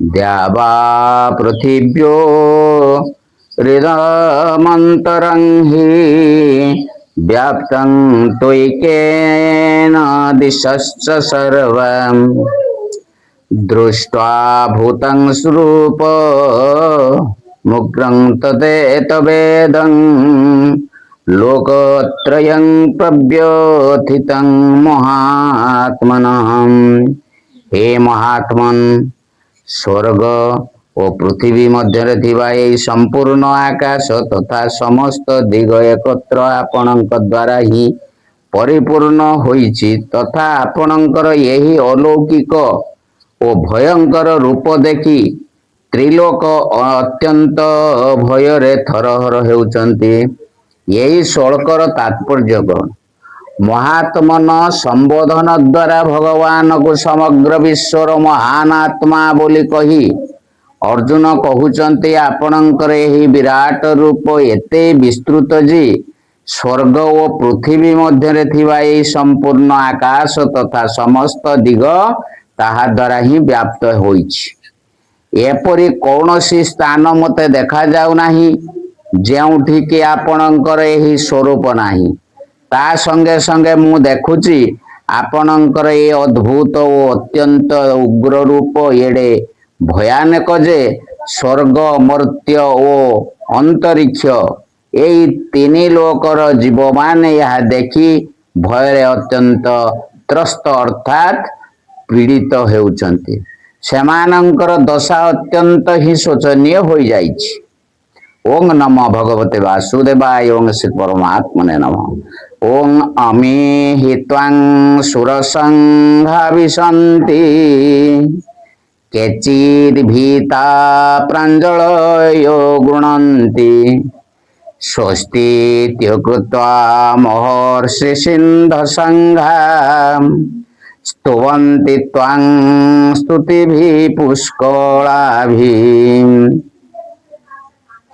द्यावा पृथिव्यो हृदमन्तरं हि व्याप्तं त्वयिकेन दिशश्च सर्वं दृष्ट्वा भूतं स्वरूप मुग्रं तदेतवेदं लोकत्रयं प्रव्यथितं महात्मनः। हे महात्मन, स्वर्ग और पृथ्वी मध्य थिबा एई संपूर्ण आकाश तथा समस्त दिग एकत्र आपणक द्वारा ही परिपूर्ण होईछि तथा आपणकर यही अलौकिक ओ भयंकर रूप देखि त्रिलोक अत्यंत भୟରେ थरहर हेउचंती। यही श्लोकर तात्पर्य कौन? महात्मन संबोधन द्वारा भगवान को समग्र विश्वर महान आत्मा बोली कही अर्जुन कहउचंती आपणकर एही विराट रूप एते विस्तृत जी स्वर्ग और पृथ्वी मध्य थिबा एही संपूर्ण आकाश तथा समस्त दिग ताहा द्वारा ही व्याप्त होईछि। एपरि कौनसी स्थान मते देखा जाउ नाही जेउठी कि आपणकर एही स्वरूप नाही। ता संगे संगे मु देखुची आपणकर ए अद्भुत ओ अत्यंत उग्र रूप एडे भयानक जे स्वर्ग मर्त्य ओ अंतरिक्ष एई तीन लोकर जीव माने यह देखी भୟରେ अत्यंत त्रस्त अर्थात पीड़ित हेउचंती। सेमानंकर दशा अत्यंत ही शोचनीय होई जाइछि। ओं नमो भगवते वासुदेवाय ओं श्री परमात्मने नमः। ओं अमी हि त्वां सुरसंघा विशन्ति केचिद्भीता प्राञ्जलयो गृह्णन्ति स्वस्तीत्युक्त्वा महर्षि सिन्धसंघा स्तुवन्ति त्वां स्तुतिभिः पुष्कलाभिः।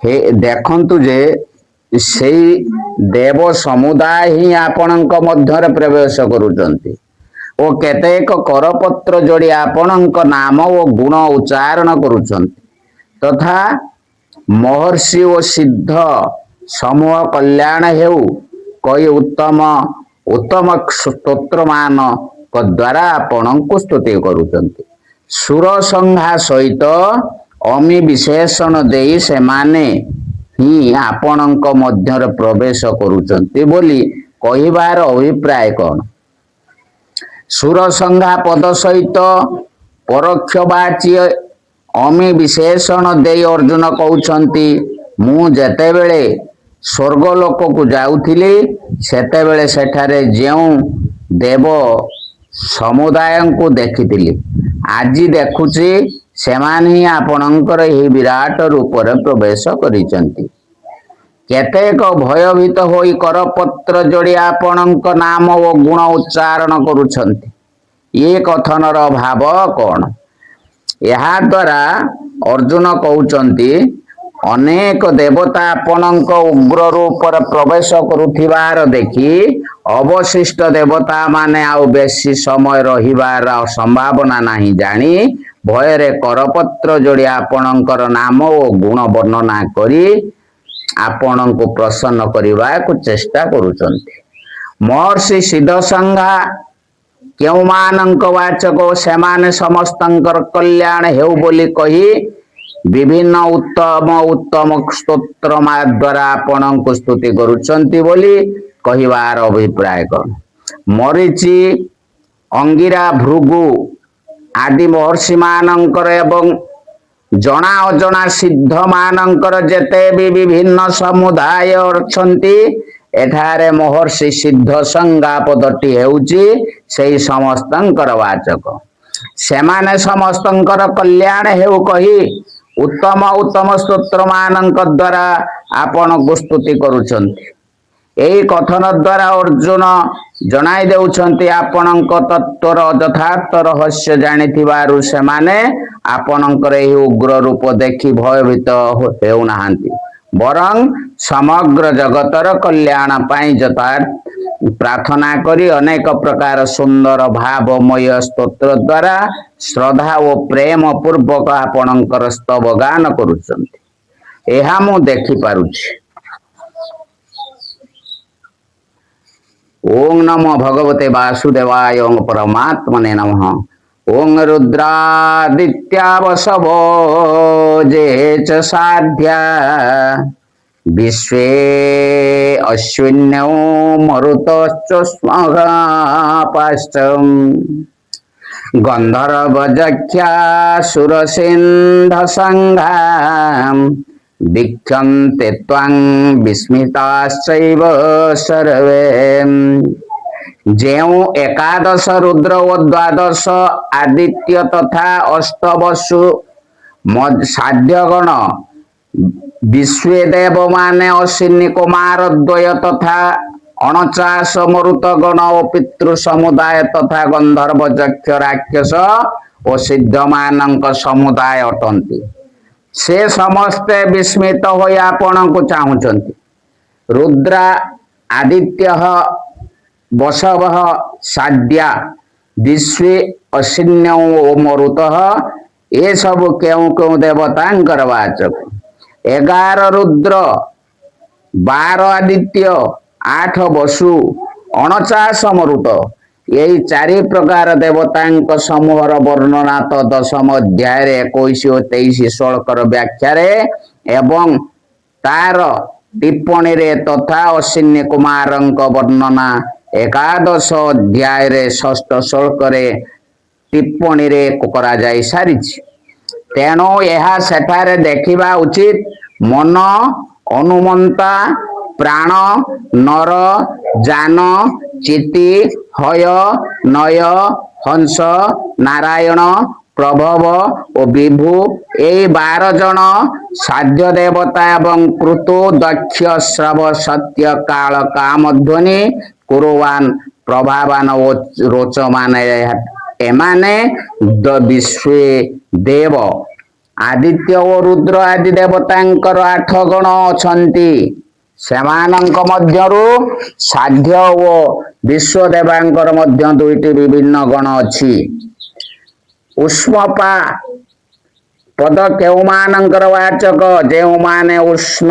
हे देखंतु जे सेई देव समुदाय ही आपणक मध्यरे प्रवेश करुचंती ओ केतेक करपत्र जोड़ी आपणक नाम ओ गुण उच्चारण करुचंती तथा महर्षि ओ सिद्ध समूह कल्याण हेउ कई उत्तम उत्तम स्तोत्र मान द्वारा आपणक स्तुति करुचंती। सुर संघा सहित अमी विशेषण देई से माने ही आपणक मध्यरे प्रवेश करुचंती बोली कहिबार अभिप्राय कौन? सुर संघा पद सहित परोक्षवाची अमी विशेषण देई अर्जुन कहउचंती मु जेतेबेले स्वर्गलोक को जाउथिली सेतेबेले सेठारे जेउ देव समुदाय को देखिथिली आजी देखुची सेमान ही आपणकर ही विराट रूप प्रवेश करिचंती। केतेक भयभीत होई करपत्र जोड़ी आपणक नाम ओ गुण उच्चारण करुछंती। ये कथनर भाव कौन? यहाँ द्वारा अर्जुन कहउचंती अनेक देवता आपणक उग्र रूप प्रवेश करुथिबार देखि अवशिष्ट देवता माने आउ बेसी समय रहिबार संभावना नहीं जानी भୟରେ करपत्र जोड़ी आपणकर नाम ओ गुण वर्णना करी आपणको प्रसन्न करने को चेष्टा करुचंती। महर्षि सिद्धसंघा केउ मानक वाचक सेमाने समस्तंकर कल्याण हेउ बोली कही विभिन्न उत्तम उत्तम स्तोत्र द्वारा आपणको स्तुति करुचंती बोली कहिबार अभिप्राय कौन? मरीचि अंगिरा भृगु आदि महर्षि मानकर एवं जना अजना सिद्ध मानकर जेते भी विभिन्न समुदाय अछंती एठारे महर्षि सिद्ध संज्ञा पदटी हेउची सेई समस्तंकर वाचक। सेमाने समस्तंकर कल्याण हेउ कही उत्तम उत्तम स्तोत्र मानक द्वारा आपण को स्तुति करुचंती। एई कथन द्वारा अर्जुन जनाई देउछंती आपणक तत्वर यथार्थ रहस्य जानिथिबारु सेमाने आपणकर एही उग्र रूप देखि भयभीत हेउ नाहांती ବରଂ ସମଗ୍ର ଜଗତର କଲ୍ୟାଣ ପାଇଁ ଯଥାର୍ଥ ପ୍ରାର୍ଥନା କରି ଅନେକ ପ୍ରକାର ସୁନ୍ଦର ଭାବମୟ ସ୍ତୋତ୍ର ଦ୍ୱାରା ଶ୍ରଦ୍ଧା ଓ ପ୍ରେମ ପୂର୍ବକ ଆପଣଙ୍କର ସ୍ତବ ଗାନ କରୁଛନ୍ତି। ଏହା ମୁଁ ଦେଖିପାରୁଛି। ओं नमो भगवते वासुदेवाय ओं परमात्मने नमः। ओं रुद्रादित्या वसवो जे च साध्या विश्वे अश्विन्यो मरुतश्चोष्मगापाश्चम् गन्धर्वजख्या सुरसिन्धसङ्घाम् दीक्षन्ते त्वां विस्मिताश्चैव सर्वे। ଯେଉଁ ଏକାଦଶ ରୁଦ୍ର ଓ ଦ୍ୱାଦଶ ଆଦିତ୍ୟ ତଥା ଅଷ୍ଟବସୁ ସାଧ୍ୟଗଣ ବିଶ୍ୱେ ଦେବମାନେ ଅଶ୍ୱିନୀ କୁମାର ଦ୍ୱୟ ତଥା 49 ମରୁତଗଣ ଓ ପିତୃ ସମୁଦାୟ ତଥା ଗନ୍ଧର୍ବ ଯକ୍ଷ ରାକ୍ଷସ ଓ ସିଦ୍ଧମାନଙ୍କ ସମୁଦାୟ ଅଟନ୍ତି। ସେ ସମସ୍ତେ ବିସ୍ମିତ ହୋଇ ଆପଣଙ୍କୁ ଚାହୁଁଛନ୍ତି। ରୁଦ୍ରା ଆଦିତ୍ୟ ବସବ ସାଧ୍ୟା ବିଶ୍ୱେ ଅଶ୍ବିନ୍ୟ ଓ ମରୁତ ଏସବୁ କେଉଁ କେଉଁ ଦେବତାଙ୍କର ବାଚକ। 11 ରୁଦ୍ର 12 ଆଦିତ୍ୟ 8 ବସୁ 49 ମରୁତ ଏହି 4 ପ୍ରକାର ଦେବତାଙ୍କ ସମୂହର ବର୍ଣ୍ଣନା ତ 10ମ ଅଧ୍ୟାୟରେ 21 ଓ 23 ଶ୍ଲୋକର ବ୍ୟାଖ୍ୟାରେ ଏବଂ ତାର ଟିପ୍ପଣୀରେ ତଥା ଅଶ୍ୱିନୀ କୁମାରଙ୍କ ବର୍ଣ୍ଣନା 11ଶ ଅଧ୍ୟାୟରେ 6ଠ ଶ୍ଲୋକରେ ଟିପ୍ପଣୀରେ କରାଯାଇ ସାରିଛି। ତେଣୁ ଏହା ସେଠାରେ ଦେଖିବା ଉଚିତ। ମନ ଅନୁମନ୍ତା ପ୍ରାଣ ନର ଜାନ ଚିତି ହୟ ନୟ ହଂସ ନାରାୟଣ ପ୍ରଭବ ଓ ବିଭୁ ଏହି 12 ଜଣ ସାଧ୍ୟ ଦେବତା ଏବଂ କୃତୁ ଦକ୍ଷ ଶ୍ରବ ସତ୍ୟ କାଳ କାମଧ୍ୱନି କୁରୁବାନ ପ୍ରଭାବାନ ଓ ରୋଚମାନ ଏମାନେ ବିଶ୍ୱେ ଦେବ ଆଦିତ୍ୟ ଓ ରୁଦ୍ର ଆଦି ଦେବତାଙ୍କର 8 ଗଣ ଅଛନ୍ତି। ସେମାନଙ୍କ ମଧ୍ୟରୁ ସାଧ୍ୟ ଓ ବିଶ୍ୱଦେବାଙ୍କର ମଧ୍ୟ 2ଟି ବିଭିନ୍ନ ଗଣ ଅଛି। ଉଷ୍ମପା ପଦ କେଉଁମାନଙ୍କର ବାଚକ? ଯେଉଁମାନେ ଉଷ୍ଣ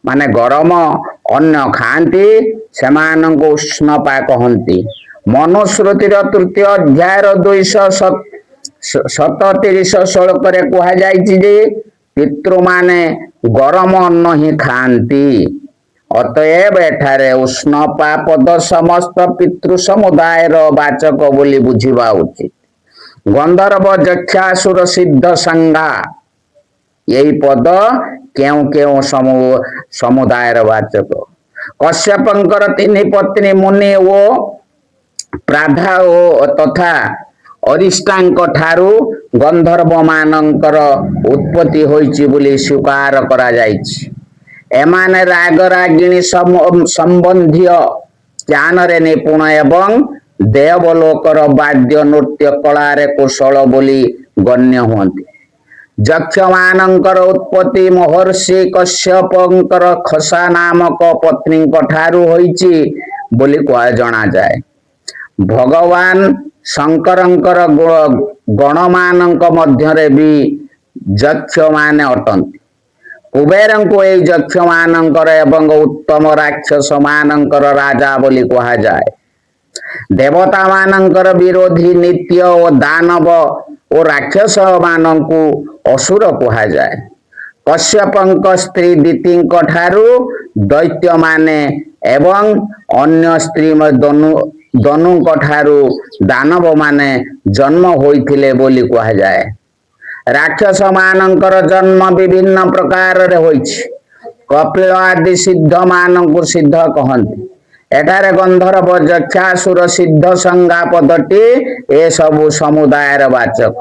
ମାନେ ଗରମ ଅନ୍ନ ଖାଆନ୍ତି ସେମାନଙ୍କୁ ଉଷ୍ଣପା କହନ୍ତି। ମନୁସ୍ମୃତିର 3ୟ ଅଧ୍ୟାୟର 237 ଶ୍ଲୋକରେ କୁହାଯାଇଛି ଯେ ପିତୃମାନେ ଗରମ ଅନ୍ନ ହିଁ ଖାଆନ୍ତି। ଅତଏବ ଏଠାରେ ଉଷ୍ଣପା ପଦ ସମସ୍ତ ପିତୃ ସମୁଦାୟର ବାଚକ ବୋଲି ବୁଝିବା ଉଚିତ। ଗନ୍ଧର୍ବ ଯକ୍ଷାସୁର ସିଦ୍ଧ ସଂଜ୍ଞା ଏହି ପଦ କେଉଁ କେଉଁ ସମୁଦାୟର ବାଚକ? କଶ୍ୟପଙ୍କର 3 ପତ୍ନୀ ମୁନି ଓ ପ୍ରାଧା ଓ ତଥା ଅରିଷ୍ଟାଙ୍କ ଠାରୁ ଗନ୍ଧର୍ବ ମାନଙ୍କର ଉତ୍ପତ୍ତି ହୋଇଛି ବୋଲି ସ୍ୱୀକାର କରାଯାଇଛି। ଏମାନେ ରାଗ ରାଗିଣୀ ସମ୍ବନ୍ଧୀୟ ଜ୍ଞାନରେ ନିପୁଣ ଏବଂ ଦେବଲୋକର ବାଦ୍ୟ ନୃତ୍ୟ କଳାରେ କୁଶଳ ବୋଲି ଗଣ୍ୟ ହୁଅନ୍ତି। ଯକ୍ଷମାନଙ୍କର ଉତ୍ପତ୍ତି ମହର୍ଷି କଶ୍ୟପଙ୍କର ଖସା ନାମକ ପତ୍ନୀଙ୍କ ଠାରୁ ହୋଇଛି ବୋଲି ଜଣାଯାଏ। ଭଗବାନ ଶଙ୍କରଙ୍କର ଗଣମାନଙ୍କ ମଧ୍ୟରେ ବି ଯକ୍ଷମାନେ ଅଟନ୍ତି। କୁବେରଙ୍କୁ ଏହି ଯକ୍ଷମାନଙ୍କର ଏବଂ ଉତ୍ତମ ରାକ୍ଷସ ମାନଙ୍କର ରାଜା ବୋଲି କୁହାଯାଏ। ଦେବତା ମାନଙ୍କର ବିରୋଧୀ ନିତ୍ୟ ଓ ଦାନବ ଓ ରାକ୍ଷସ ମାନଙ୍କୁ ଅସୁର କୁହାଯାଏ। କଶ୍ୟପଙ୍କ ସ୍ତ୍ରୀ ଦିତିଙ୍କ ଠାରୁ ଦୈତ୍ୟମାନେ ଏବଂ ଅନ୍ୟ ସ୍ତ୍ରୀ ଦନୁଙ୍କ ଠାରୁ ଦାନବମାନେ ଜନ୍ମ ହୋଇଥିଲେ ବୋଲି କୁହାଯାଏ। ରାକ୍ଷସ ମାନଙ୍କର ଜନ୍ମ ବିଭିନ୍ନ ପ୍ରକାରରେ ହୋଇଛି। କପିଳ ଆଦି ସିଦ୍ଧ ମାନଙ୍କୁ ସିଦ୍ଧ କହନ୍ତି। ଏଠାରେ ଗନ୍ଧର୍ବ ଯକ୍ଷାସୁର ସିଦ୍ଧ ସଂଜ୍ଞା ପଦଟି ଏସବୁ ସମୁଦାୟର ବାଚକ।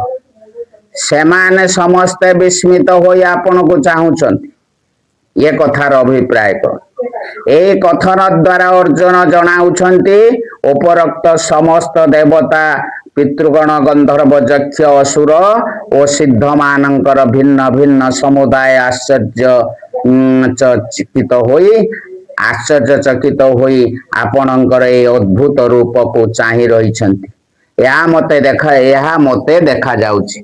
ସେମାନେ ସମସ୍ତେ ବିସ୍ମିତ ହୋଇ ଆପଣଙ୍କୁ ଚାହୁଁଛନ୍ତି। ଏ କଥାର ଅଭିପ୍ରାୟ କଣ? ଏହି କଥନ ଦ୍ୱାରା ଅର୍ଜୁନ ଜଣାଉଛନ୍ତି ଉପରୋକ୍ତ ସମସ୍ତ ଦେବତା ପିତୃଗଣ ଗନ୍ଧର୍ବ ଯକ୍ଷ ଅସୁର ଓ ସିଦ୍ଧ ମାନଙ୍କର ଭିନ୍ନ ଭିନ୍ନ ସମୁଦାୟ ଆଶ୍ଚର୍ଯ୍ୟ ଚିକିତ ହୋଇ ଆଶ୍ଚର୍ଯ୍ୟଚକିତ ହୋଇ ଆପଣଙ୍କର ଏଇ ଅଦ୍ଭୁତ ରୂପକୁ ଚାହିଁ ରହିଛନ୍ତି। ଏହା ମତେ ଦେଖାଯାଉଛି।